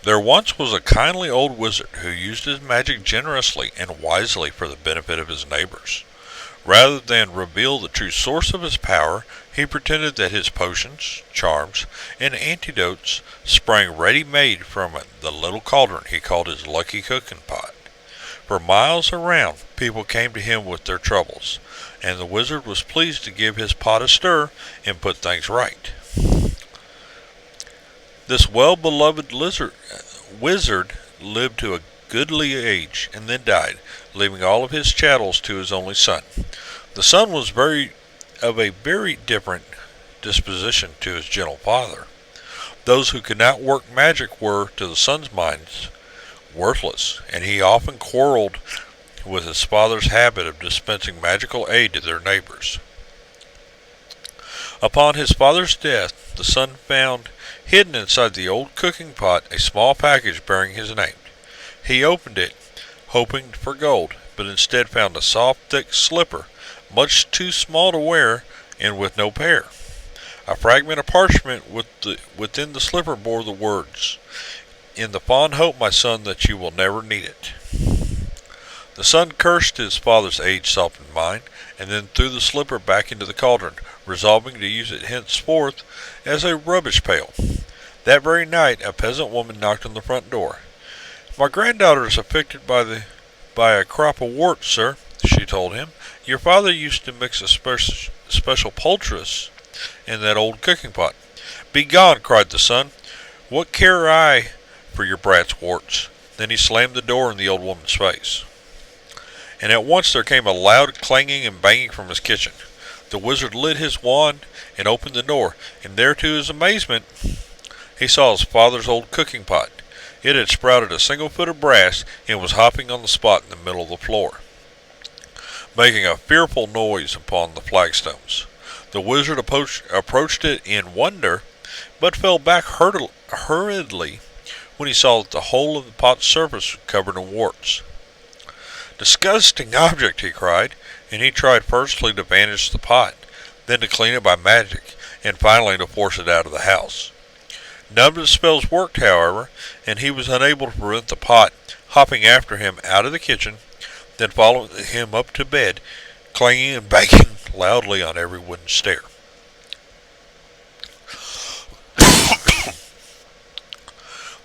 There once was a kindly old wizard who used his magic generously and wisely for the benefit of his neighbors. Rather than reveal the true source of his power, he pretended that his potions, charms, and antidotes sprang ready-made from the little cauldron he called his lucky cooking pot. For miles around, people came to him with their troubles, and the wizard was pleased to give his pot a stir and put things right. This well-beloved wizard lived to a goodly age and then died, leaving all of his chattels to his only son. The son was of a very different disposition to his gentle father. Those who could not work magic were, to the son's mind, worthless, and he often quarreled with his father's habit of dispensing magical aid to their neighbors. Upon his father's death, the son found hidden inside the old cooking pot a small package bearing his name. He opened it, hoping for gold, but instead found a soft, thick slipper, much too small to wear and with no pair. A fragment of parchment within the slipper bore the words, "In the fond hope, my son, that you will never need it." The son cursed his father's age-softened mind, and then threw the slipper back into the cauldron, resolving to use it henceforth as a rubbish pail. That very night, a peasant woman knocked on the front door. "My granddaughter is afflicted by a crop of warts, sir," she told him. "Your father used to mix a special poultice in that old cooking pot." "Begone!" cried the son. "What care I for your brat's warts?" Then he slammed the door in the old woman's face. And at once there came a loud clanging and banging from his kitchen. The wizard lit his wand and opened the door, and there, to his amazement, he saw his father's old cooking pot. It had sprouted a single foot of brass and was hopping on the spot in the middle of the floor, making a fearful noise upon the flagstones. The wizard approached it in wonder, but fell back hurriedly when he saw that the whole of the pot's surface was covered in warts. "Disgusting object!" he cried, and he tried firstly to vanish the pot, then to clean it by magic, and finally to force it out of the house. None of his spells worked, however, and he was unable to prevent the pot hopping after him out of the kitchen, then following him up to bed, clanging and banging loudly on every wooden stair.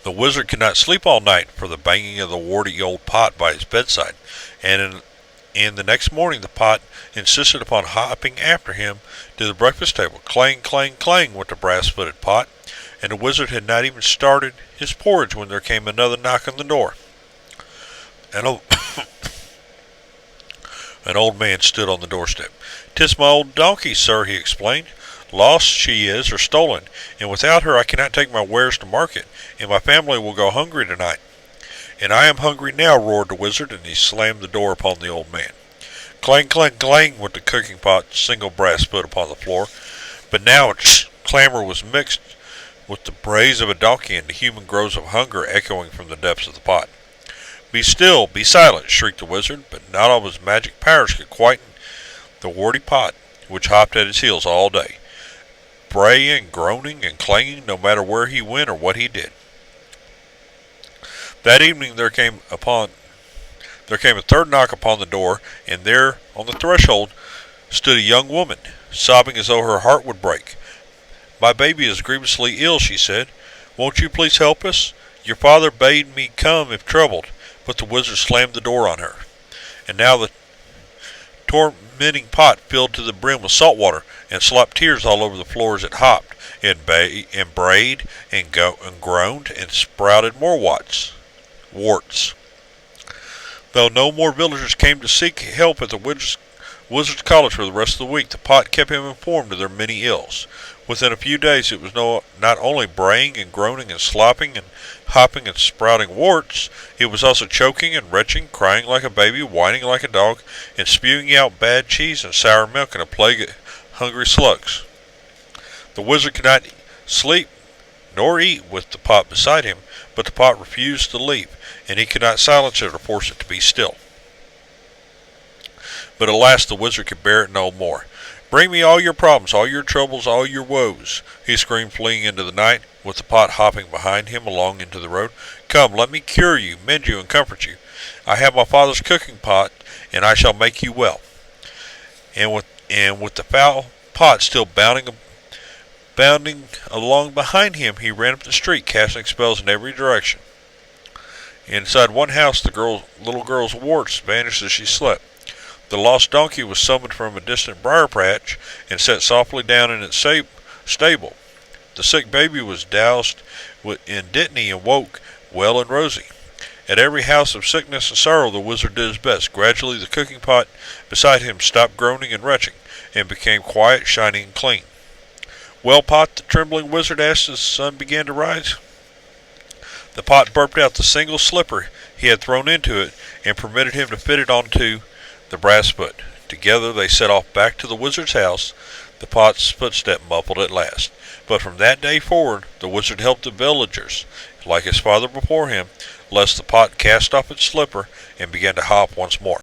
The wizard could not sleep all night for the banging of the warty old pot by his bedside, and the next morning the pot insisted upon hopping after him to the breakfast table. Clang, clang, clang went the brass-footed pot, and the wizard had not even started his porridge when there came another knock on the door. An old man stood on the doorstep. "'Tis my old donkey, sir," he explained. "Lost she is, or stolen, and without her I cannot take my wares to market, and my family will go hungry tonight." "And I am hungry now," roared the wizard, and he slammed the door upon the old man. Clang, clang, clang went the cooking pot's single brass foot upon the floor, but now its clamor was mixed with the brays of a donkey and the human groans of hunger echoing from the depths of the pot. "Be still, be silent," shrieked the wizard, but not all his magic powers could quieten the warty pot, which hopped at his heels all day, braying, groaning, and clanging no matter where he went or what he did. That evening there came a third knock upon the door, and there, on the threshold, stood a young woman, sobbing as though her heart would break. "My baby is grievously ill," she said. "Won't you please help us? Your father bade me come if troubled," but the wizard slammed the door on her. And now the tormenting pot filled to the brim with salt water, and slopped tears all over the floor as it hopped, and brayed, and groaned, and sprouted more warts. Though no more villagers came to seek help at the wizard's college for the rest of the week, the pot kept him informed of their many ills. Within a few days it was not only braying and groaning and slopping and hopping and sprouting warts, it was also choking and retching, crying like a baby, whining like a dog, and spewing out bad cheese and sour milk and a plague of hungry slugs. The wizard could not sleep nor eat with the pot beside him, but the pot refused to leave, and he could not silence it or force it to be still. But at last the wizard could bear it no more. "Bring me all your problems, all your troubles, all your woes," he screamed, fleeing into the night. with the pot hopping behind him along into the road. "Come, let me cure you, mend you, and comfort you. I have my father's cooking pot, and I shall make you well." And with the foul pot still bounding along behind him, he ran up the street, casting spells in every direction. Inside one house, the little girl's warts vanished as she slept. The lost donkey was summoned from a distant briar patch and set softly down in its stable. The sick baby was doused in dittany and woke well and rosy. At every house of sickness and sorrow the wizard did his best. Gradually the cooking pot beside him stopped groaning and retching, and became quiet, shining, and clean. "Well, Pot," the trembling wizard asked as the sun began to rise. The pot burped out the single slipper he had thrown into it, and permitted him to fit it onto the brass foot. Together they set off back to the wizard's house, the pot's footstep muffled at last. But from that day forward the wizard helped the villagers, like his father before him, lest the pot cast off its slipper and began to hop once more.